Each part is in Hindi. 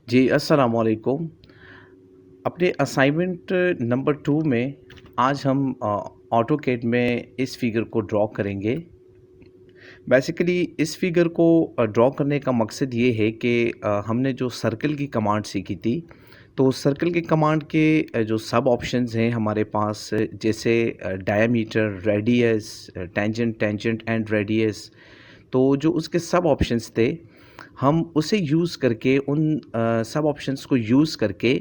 जी, अस्सलाम वालेकुम। अपने असाइनमेंट नंबर 2 में आज हम ऑटोकैड में इस फिगर को ड्रॉ करेंगे। बेसिकली इस फिगर को ड्रॉ करने का मकसद ये है कि हमने जो सर्कल की कमांड सीखी थी, तो सर्कल की कमांड के जो सब ऑप्शंस हैं हमारे पास, जैसे diameter, radius, tangent, tangent and radius. तो जो उसके सब ऑप्शंस थे, हम उसे यूज़ करके उन सब ऑप्शंस को यूज़ करके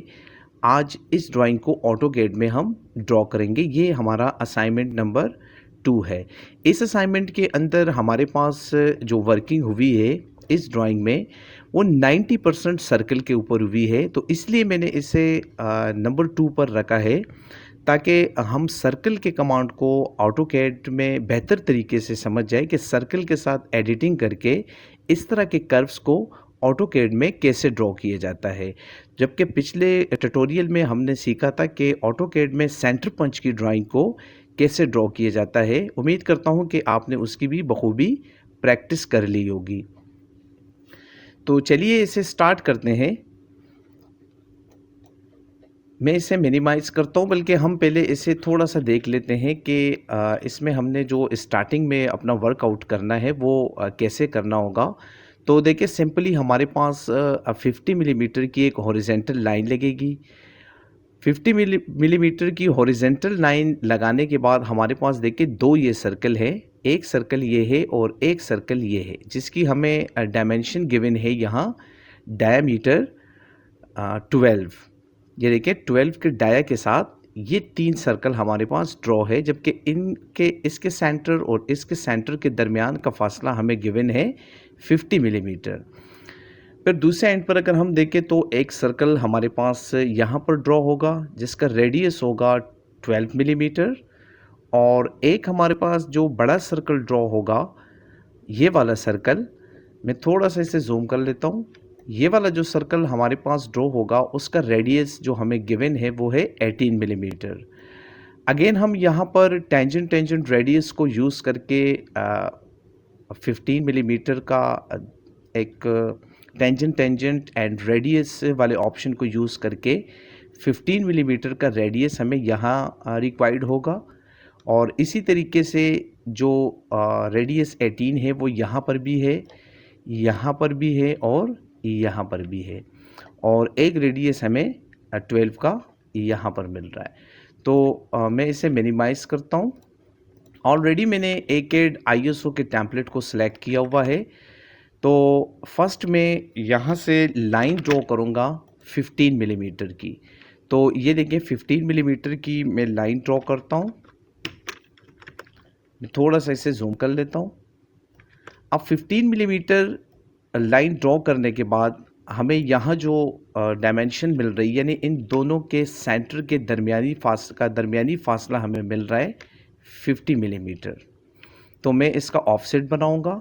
आज इस ड्राइंग को ऑटोकैड में हम ड्रॉ करेंगे। ये हमारा असाइनमेंट नंबर 2 है। इस असाइनमेंट के अंदर हमारे पास जो वर्किंग हुई है इस ड्राइंग में, वो 90% सर्कल के ऊपर हुई है, तो इसलिए मैंने इसे नंबर 2 पर रखा है, ताकि हम सर्कल के कमांड को ऑटोकैड में बेहतर तरीके से समझ जाए कि सर्कल के साथ एडिटिंग करके इस तरह के कर्व्स को ऑटोकैड में कैसे ड्रॉ किया जाता है। जबकि पिछले ट्यूटोरियल में हमने सीखा था कि ऑटोकैड में सेंटर पंच की ड्राइंग को कैसे ड्रॉ किया जाता है। उम्मीद करता हूँ कि आपने उसकी भी बखूबी प्रैक्टिस कर ली होगी। तो चलिए इसे स्टार्ट करते हैं। मैं इसे मिनिमाइज़ करता हूँ, बल्कि हम पहले इसे थोड़ा-सा देख लेते हैं कि इसमें हमने जो स्टार्टिंग में अपना वर्कआउट करना है वो कैसे करना होगा। तो देखिए, सिंपली हमारे पास 50 मिलीमीटर की एक हॉरिज़ॉन्टल लाइन लगेगी। 50 मिलीमीटर की हॉरिज़ॉन्टल लाइन लगाने के बाद हमारे पास देखिए 2 ये सर्कल है। एक सर्कल ये है और एक सर्कल ये है, जिसकी हमें डायमेंशन गिवन है यहाँ, डायामीटर 12। ये देखिए 12 के डाया के साथ ये 3 सर्कल हमारे पास ड्रॉ है, जबकि इनके इसके सेंटर और इसके सेंटर के दरमियान का फासला हमें गिवन है 50 मिलीमीटर। फिर दूसरे एंड पर अगर हम देखें तो एक सर्कल हमारे पास यहाँ पर ड्रॉ होगा, जिसका रेडियस होगा 12 मिलीमीटर, और एक हमारे पास जो बड़ा सर्कल ड्रॉ होगा, ये वाला सर्कल, मैं थोड़ा सा इसे जूम कर लेता हूँ। ये वाला जो सर्कल हमारे पास ड्रॉ होगा, उसका रेडियस जो हमें गिवन है वो है 18 मिलीमीटर। अगेन हम यहाँ पर टेंजेंट टेंजेंट रेडियस को यूज़ करके 15 मिलीमीटर का एक टेंजेंट टेंजेंट एंड रेडियस वाले ऑप्शन को यूज़ करके 15 मिलीमीटर का रेडियस हमें यहाँ रिक्वायर्ड होगा। और इसी तरीके से जो रेडियस 18 है वो यहाँ पर भी है, यहाँ पर भी है और यहाँ पर भी है, और एक रेडियस हमें 12 का यहाँ पर मिल रहा है। तो मैं इसे मिनिमाइज़ करता हूँ। ऑलरेडी मैंने ACAD ISO के टेम्पलेट को सिलेक्ट किया हुआ है। तो फर्स्ट में यहाँ से लाइन ड्रॉ करूँगा 15 मिलीमीटर की। तो ये देखिए 15 मिलीमीटर की मैं लाइन ड्रॉ करता हूँ। मैं थोड़ा सा इसे जूम कर लेता हूँ। अब 15 मिलीमीटर लाइन ड्रॉ करने के बाद हमें यहाँ जो डायमेंशन मिल रही है, यानी इन दोनों के सेंटर के दरमियानी फासला हमें मिल रहा है 50 मिलीमीटर। तो मैं इसका ऑफसेट बनाऊँगा।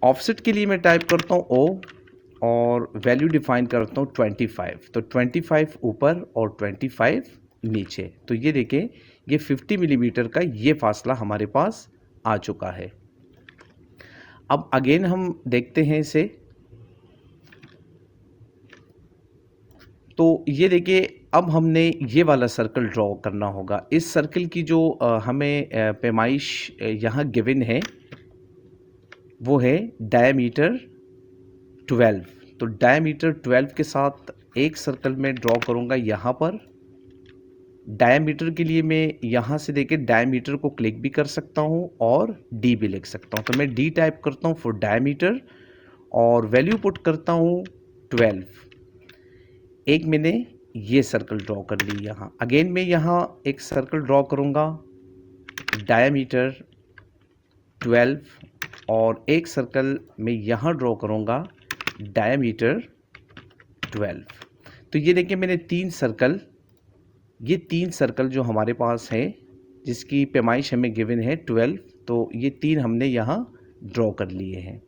ऑफसेट के लिए मैं टाइप करता हूँ O और वैल्यू डिफाइन करता हूँ 25। तो 25 ऊपर और 25 नीचे। तो ये देखें, ये 50 मिलीमीटर का ये फासला हमारे पास आ चुका है। अब अगेन हम देखते हैं इसे। तो ये देखिए, अब हमने ये वाला सर्कल ड्रॉ करना होगा। इस सर्कल की जो हमें पैमाइश यहाँ गिवन है वो है डायमीटर 12। तो डायमीटर 12 के साथ एक सर्कल में ड्रॉ करूँगा यहाँ पर। डायमीटर के लिए मैं यहाँ से देखिए डायमीटर को क्लिक भी कर सकता हूँ और डी भी लिख सकता हूँ। तो मैं डी टाइप करता हूँ फॉर डायमीटर और वैल्यू पुट करता हूँ 12। एक मैंने ये सर्कल ड्रॉ कर ली यहाँ। अगेन मैं यहाँ एक सर्कल ड्रॉ करूँगा डायमीटर 12, और एक सर्कल मैं यहाँ ड्रॉ करूँगा डायमीटर 12। तो ये देखिए मैंने ये तीन सर्कल जो हमारे पास है, जिसकी पैमाइश हमें गिवन है 12, तो ये तीन हमने यहाँ ड्रॉ कर लिए हैं।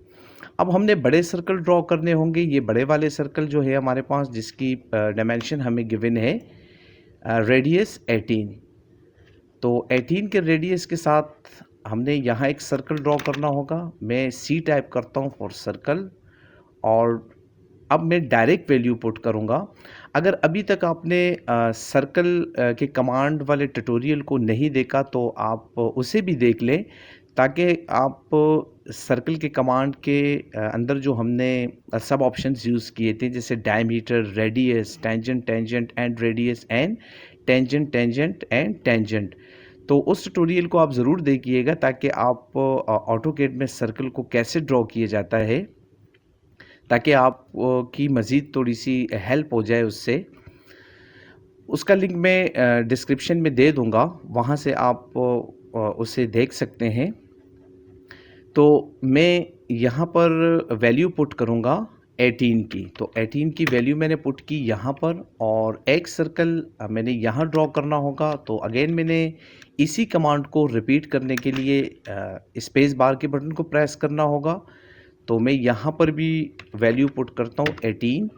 अब हमने बड़े सर्कल ड्रॉ करने होंगे। ये बड़े वाले सर्कल जो है हमारे पास, जिसकी डायमेंशन हमें गिवन है रेडियस 18। तो 18 के रेडियस के साथ हमने यहाँ एक सर्कल ड्रॉ करना होगा। मैं C टाइप करता हूँ फॉर सर्कल, और अब मैं डायरेक्ट वैल्यू पुट करूँगा। अगर अभी तक आपने सर्कल के कमांड वाले ट्यूटोरियल को नहीं देखा तो आप उसे भी देख लें, ताकि आप सर्कल के कमांड के अंदर जो हमने सब ऑप्शंस यूज़ किए थे, जैसे diameter, radius, tangent, tangent and radius and tangent, tangent and tangent, तो उस ट्यूटोरियल को आप ज़रूर देखिएगा, ताकि आप ऑटोकैड में सर्कल को कैसे ड्रॉ किया जाता है, ताकि आप की मज़ीद थोड़ी-सी हेल्प हो जाए उससे। उसका लिंक मैं डिस्क्रिप्शन में दे दूँगा, वहाँ से आप उसे देख सकते हैं। तो मैं यहाँ पर वैल्यू पुट करूँगा 18 की, तो 18 की वैल्यू मैंने पुट की यहाँ पर, और एक सर्कल मैंने यहाँ ड्रॉ करना होगा। तो अगेन मैंने इसी कमांड को रिपीट करने के लिए स्पेस बार के बटन को प्रेस करना होगा। तो मैं यहाँ पर भी वैल्यू पुट करता हूँ 18,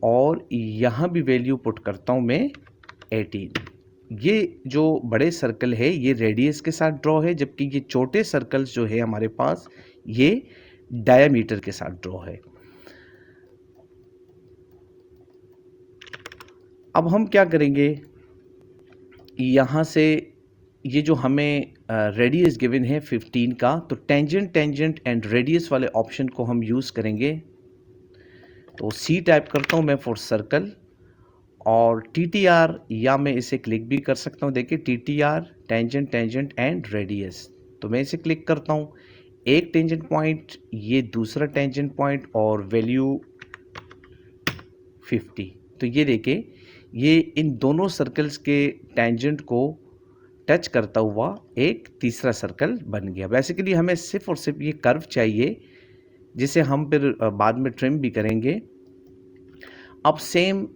और यहाँ भी वैल्यू पुट करता हूँ मैं 18। ये जो बड़े सर्कल है ये रेडियस के साथ ड्रॉ है, जबकि ये छोटे सर्कल्स जो है हमारे पास ये डायमीटर के साथ ड्रॉ है। अब हम क्या करेंगे, यहाँ से ये जो हमें रेडियस गिवन है 15 का, तो टेंजेंट, टेंजेंट एंड रेडियस वाले ऑप्शन को हम यूज़ करेंगे। तो सी टाइप करता हूँ मैं फॉर सर्कल, और TTR, या मैं इसे क्लिक भी कर सकता हूँ। देखिए TTR, tangent, tangent and radius, तो मैं इसे क्लिक करता हूँ। एक टेंजेंट पॉइंट, ये दूसरा टेंजेंट पॉइंट, और वैल्यू 50। तो ये देखिए, ये इन दोनों सर्कल्स के टेंजेंट को टच करता हुआ एक तीसरा सर्कल बन गया। बेसिकली हमें सिर्फ और सिर्फ ये कर्व चाहिए, जिसे हम फिर बाद में ट्रिम भी करेंगे। अब सेम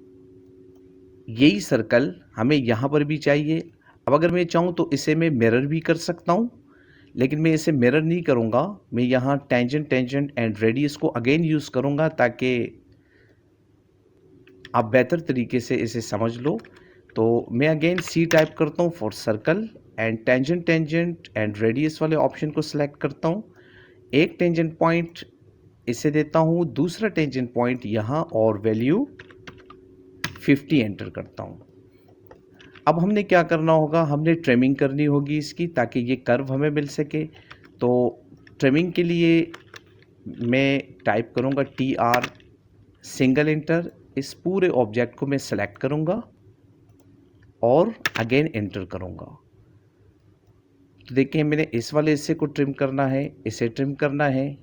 यही सर्कल हमें यहाँ पर भी चाहिए। अब अगर मैं चाहूँ तो इसे मैं मिरर भी कर सकता हूँ, लेकिन मैं इसे मिरर नहीं करूँगा। मैं यहाँ टेंजेंट, टेंजेंट एंड रेडियस को अगेन यूज़ करूँगा, ताकि आप बेहतर तरीके से इसे समझ लो। तो मैं अगेन सी टाइप करता हूँ for circle, and tangent, tangent and radius वाले ऑप्शन को सिलेक्ट करता हूँ। एक टेंजेंट पॉइंट इसे देता हूँ, दूसरा टेंजेंट पॉइंट यहाँ, और वैल्यू 50 एंटर करता हूँ। अब हमने क्या करना होगा, हमने ट्रिमिंग करनी होगी इसकी, ताकि ये कर्व हमें मिल सके। तो ट्रिमिंग के लिए मैं टाइप करूँगा TR, सिंगल एंटर। इस पूरे ऑब्जेक्ट को मैं सेलेक्ट करूँगा और अगेन एंटर करूँगा। तो देखिए, मैंने इस वाले हिस्से को ट्रिम करना है, इसे ट्रिम करना है,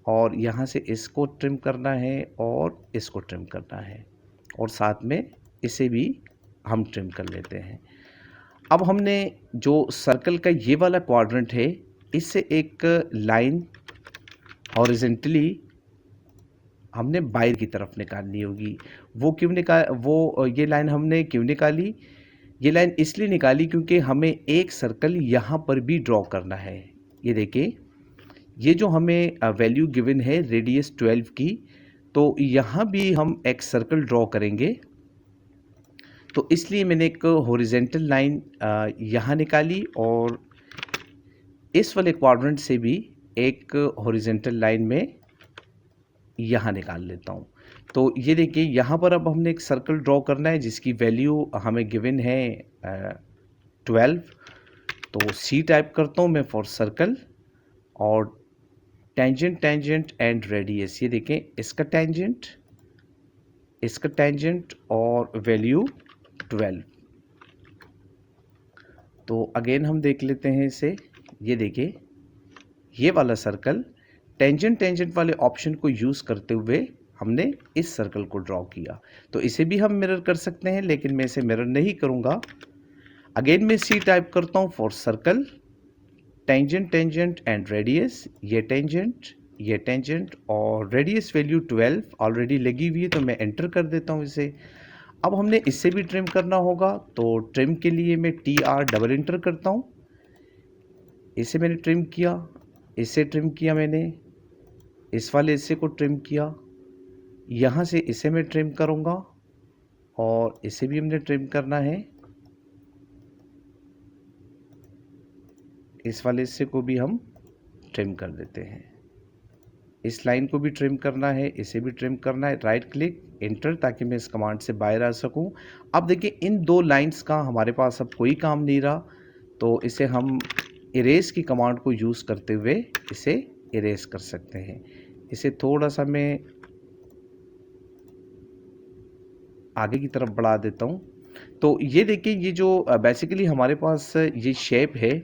और यहाँ से इसको ट्रिम करना है, और इसको ट्रिम करना है, और साथ में इसे भी हम ट्रिम कर लेते हैं। अब हमने जो सर्कल का ये वाला क्वाड्रेंट है, इससे एक लाइन हॉरिजॉन्टली हमने बाहर की तरफ निकालनी होगी। ये लाइन हमने क्यों निकाली? ये लाइन इसलिए निकाली क्योंकि हमें एक सर्कल यहाँ पर भी ड्रॉ करना है। ये देखिए, ये जो हमें वैल्यू गिवन है रेडियस 12 की, तो यहाँ भी हम एक सर्कल ड्रॉ करेंगे। तो इसलिए मैंने एक हॉरिजॉन्टल लाइन यहाँ निकाली, और इस वाले क्वाड्रेंट से भी एक हॉरिजॉन्टल लाइन में यहाँ निकाल लेता हूँ। तो ये देखिए, यहाँ पर अब हमने एक सर्कल ड्रॉ करना है जिसकी वैल्यू हमें गिवन है 12। तो सी टाइप करता हूँ मैं फॉर सर्कल, और टेंजेंट, टेंजेंट एंड रेडियस, ये देखें, इसका टेंजेंट, इसका टेंजेंट, और वैल्यू 12। तो अगेन हम देख लेते हैं इसे। ये देखिए, ये वाला सर्कल टेंजेंट, टेंजेंट वाले ऑप्शन को यूज़ करते हुए हमने इस सर्कल को ड्रॉ किया। तो इसे भी हम मिरर कर सकते हैं, लेकिन मैं इसे मिरर नहीं करूँगा। अगेन मैं सी टाइप करता हूँ for circle, tangent, tangent and radius, ये टेंजेंट, ये टेंजेंट, और रेडियस वैल्यू 12 ऑलरेडी लगी हुई है, तो मैं एंटर कर देता हूँ इसे। अब हमने इससे भी ट्रिम करना होगा, तो ट्रिम के लिए मैं TR डबल एंटर करता हूँ। इसे मैंने ट्रिम किया, इसे ट्रिम किया मैंने, इस वाले हिस्से को ट्रिम किया, यहाँ से इसे मैं ट्रिम करूँगा, और इसे भी हमने ट्रिम करना है, इस वाले हिस्से को भी हम ट्रिम कर देते हैं। इस लाइन को भी ट्रिम करना है, इसे भी ट्रिम करना है, राइट क्लिक एंटर, ताकि मैं इस कमांड से बाहर आ सकूं। अब देखिए इन दो लाइंस का हमारे पास अब कोई काम नहीं रहा, तो इसे हम इरेज की कमांड को यूज़ करते हुए इसे इरेज कर सकते हैं। इसे थोड़ा सा मैं आगे की तरफ बढ़ा देता हूँ। तो ये देखिए ये जो बेसिकली हमारे पास ये शेप है,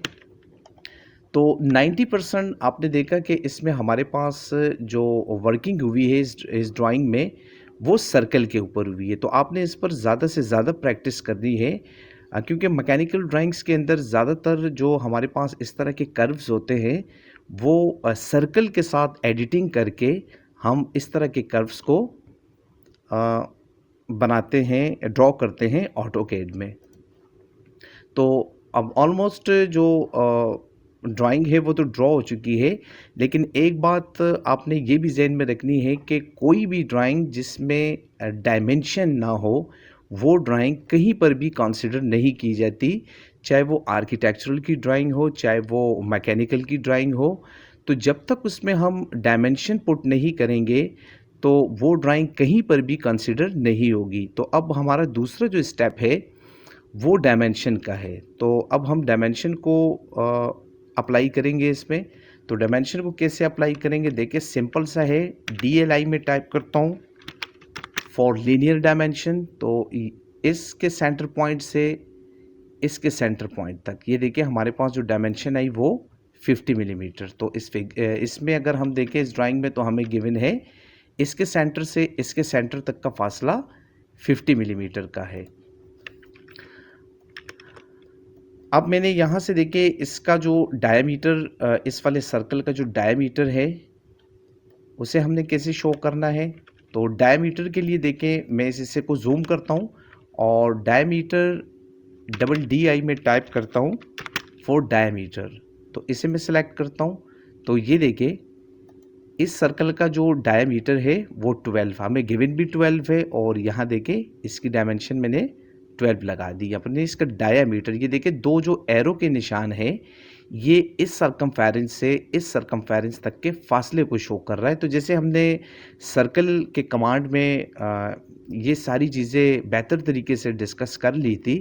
तो 90% आपने देखा कि इसमें हमारे पास जो वर्किंग हुई है इस ड्राइंग में, वो सर्कल के ऊपर हुई है। तो आपने इस पर ज़्यादा से ज़्यादा प्रैक्टिस करनी है, क्योंकि मैकेनिकल ड्राइंग्स के अंदर ज़्यादातर जो हमारे पास इस तरह के कर्व्स होते हैं, वो सर्कल के साथ एडिटिंग करके हम इस तरह के कर्व्स को अ, बनाते हैं, ड्रॉ करते हैं ऑटोकैड में। तो अब ऑलमोस्ट जो ड्राइंग है वो तो ड्रॉ हो चुकी है, लेकिन एक बात आपने ये भी ज़हन में रखनी है कि कोई भी ड्राइंग जिसमें डायमेंशन ना हो, वो ड्राइंग कहीं पर भी कंसिडर नहीं की जाती, चाहे वो आर्किटेक्चरल की ड्राइंग हो, चाहे वो मैकेनिकल की ड्राइंग हो। तो जब तक उसमें हम डायमेंशन पुट नहीं करेंगे, तो वो ड्राइंग कहीं पर भी कंसिडर नहीं होगी। तो अब हमारा दूसरा जो स्टेप है वो डायमेंशन का है। तो अब हम डायमेंशन को अप्लाई करेंगे इसमें। तो डायमेंशन को कैसे अप्लाई करेंगे, देखिए सिंपल सा है, DLI में टाइप करता हूँ फॉर लीनियर डायमेंशन। तो इसके सेंटर पॉइंट से इसके सेंटर पॉइंट तक, ये देखिए हमारे पास जो डायमेंशन आई वो 50 मिलीमीटर। तो इसमें अगर हम देखें इस ड्राइंग में, तो हमें गिवन है इसके सेंटर से इसके सेंटर तक का फासला 50 मिलीमीटर का है। अब मैंने यहाँ से देखिए इसका जो डायमीटर, इस वाले सर्कल का जो डायमीटर है, उसे हमने कैसे शो करना है। तो डायमीटर के लिए देखें, मैं इस हिस्से को जूम करता हूँ और डायमीटर DI में टाइप करता हूँ फॉर डायमीटर। तो इसे मैं सेलेक्ट करता हूँ। तो ये देखिए इस सर्कल का जो डायमीटर है वो 12, हमें गिवन भी 12 है, और यहाँ देखिए इसकी डायमेंशन मैंने 12 लगा दी। अपने इसका डायमीटर, ये देखिए दो जो एरो के निशान है, ये इस सरकमफेरेंस से इस सरकमफेरेंस तक के फासले को शो कर रहा है। तो जैसे हमने सर्कल के कमांड में ये सारी चीज़ें बेहतर तरीके से डिस्कस कर ली थी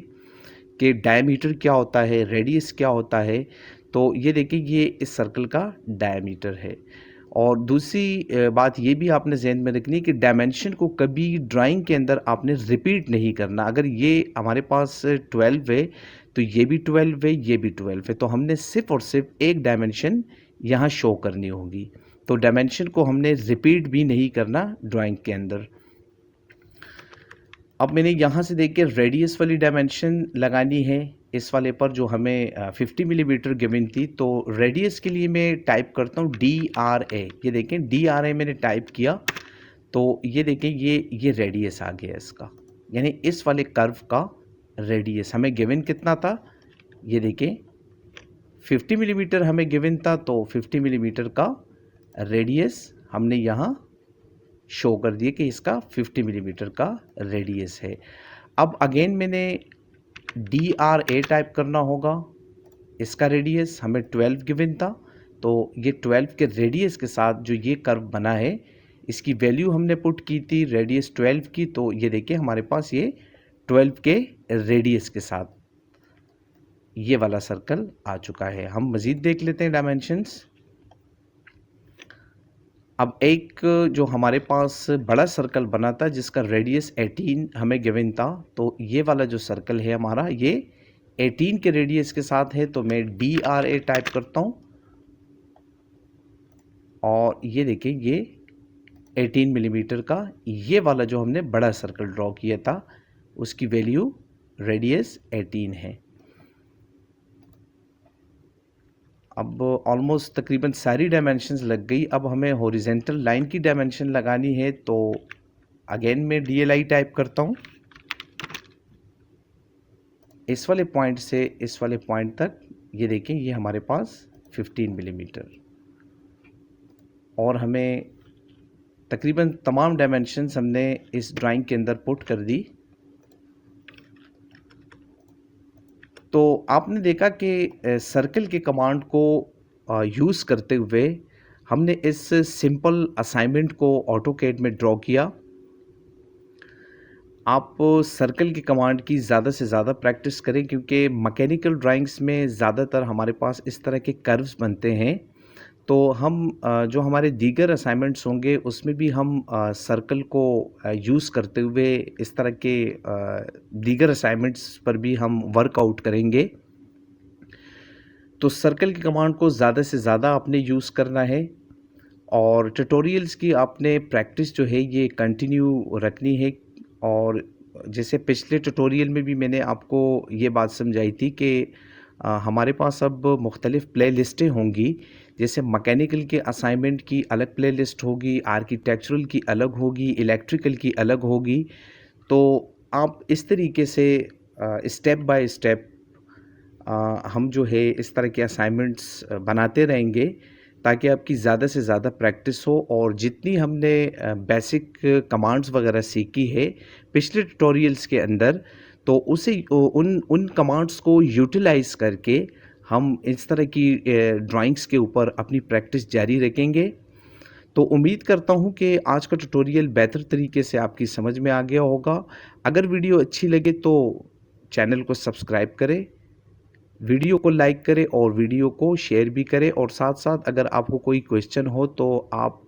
कि डायमीटर क्या होता है, रेडियस क्या होता है। तो ये देखिए ये इस सर्कल का डायमीटर है। और दूसरी बात ये भी आपने ज़हन में रखनी है कि डायमेंशन को कभी ड्राइंग के अंदर आपने रिपीट नहीं करना। अगर ये हमारे पास 12 है, तो ये भी 12 है, ये भी 12 है, तो हमने सिर्फ और सिर्फ एक डायमेंशन यहाँ शो करनी होगी। तो डायमेंशन को हमने रिपीट भी नहीं करना ड्राइंग के अंदर। अब मैंने यहाँ से देखिए रेडियस वाली डायमेंशन लगानी है इस वाले पर, जो हमें 50 मिलीमीटर गिवन थी। तो रेडियस के लिए मैं टाइप करता हूँ DRA। ये देखें DRA मैंने टाइप किया, तो ये देखें ये रेडियस आ गया इसका, यानी इस वाले कर्व का रेडियस हमें गिवन कितना था, ये देखें 50 मिलीमीटर हमें गिवन था। तो 50 मिलीमीटर का रेडियस हमने यहाँ शो कर दिए कि इसका 50 मिलीमीटर का रेडियस है। अब अगेन मैंने DRA टाइप करना होगा, इसका रेडियस हमें 12 गिवन था। तो ये 12 के रेडियस के साथ जो ये कर्व बना है, इसकी वैल्यू हमने पुट की थी रेडियस 12 की। तो ये देखिए हमारे पास ये 12 के रेडियस के साथ ये वाला सर्कल आ चुका है। हम मज़ीद देख लेते हैं डायमेंशंस। अब एक जो हमारे पास बड़ा सर्कल बना था जिसका रेडियस 18 हमें गिवन था, तो ये वाला जो सर्कल है हमारा, ये 18 के रेडियस के साथ है। तो मैं DRA टाइप करता हूँ और ये देखिए ये 18 मिलीमीटर का ये वाला जो हमने बड़ा सर्कल ड्रॉ किया था, उसकी वैल्यू रेडियस 18 है। अब ऑलमोस्ट तकरीबन सारी डायमेंशंस लग गई। अब हमें हॉरिजेंटल लाइन की डायमेंशन लगानी है। तो अगेन मैं DLI टाइप करता हूँ, इस वाले पॉइंट से इस वाले पॉइंट तक, ये देखें ये हमारे पास 15 मिलीमीटर, और हमें तकरीबन तमाम डायमेंशंस हमने इस ड्राइंग के अंदर पुट कर दी। तो आपने देखा कि सर्कल के कमांड को यूज़ करते हुए हमने इस सिंपल असाइनमेंट को ऑटोकैड में ड्रॉ किया। आप सर्कल की कमांड की ज़्यादा से ज़्यादा प्रैक्टिस करें, क्योंकि मैकेनिकल ड्राइंग्स में ज़्यादातर हमारे पास इस तरह के कर्व्स बनते हैं। तो हम जो हमारे दीगर असाइनमेंट्स होंगे उसमें भी हम सर्कल को यूज़ करते हुए इस तरह के दीगर असाइनमेंट्स पर भी हम वर्कआउट करेंगे। तो सर्कल की कमांड को ज़्यादा से ज़्यादा आपने यूज़ करना है और ट्यूटोरियल्स की आपने प्रैक्टिस जो है ये कंटिन्यू रखनी है। और जैसे पिछले ट्यूटोरियल में भी मैंने आपको ये बात समझाई थी कि हमारे पास अब मुख्तलिफ़ प्ले लिस्टें होंगी। जैसे मैकेनिकल के असाइनमेंट की अलग प्ले लिस्ट होगी, आर्किटेक्चरल की अलग होगी, इलेक्ट्रिकल की अलग होगी। तो आप इस तरीके से स्टेप बाय स्टेप हम जो है इस तरह के असाइनमेंट्स बनाते रहेंगे, ताकि आपकी ज़्यादा से ज़्यादा प्रैक्टिस हो। और जितनी हमने बेसिक कमांड्स वगैरह सीखी है पिछले ट्यूटोरियल्स के अंदर, तो उसे उन उन कमांड्स को यूटिलाइज़ करके हम इस तरह की ड्राइंग्स के ऊपर अपनी प्रैक्टिस जारी रखेंगे। तो उम्मीद करता हूँ कि आज का ट्यूटोरियल बेहतर तरीके से आपकी समझ में आ गया होगा। अगर वीडियो अच्छी लगे तो चैनल को सब्सक्राइब करें, वीडियो को लाइक करें और वीडियो को शेयर भी करें। और साथ-साथ अगर आपको कोई क्वेश्चन हो तो आप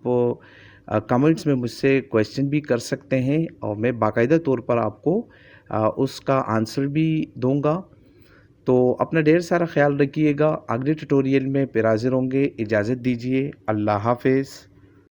कमेंट्स में मुझसे क्वेश्चन भी कर सकते हैं और मैं बाकायदा तौर पर आपको उसका आंसर भी दूँगा। तो अपना ढेर सारा ख़्याल रखिएगा। अगले ट्यूटोरियल में फिर हाज़िर होंगे। इजाज़त दीजिए। अल्लाह हाफ़िज़।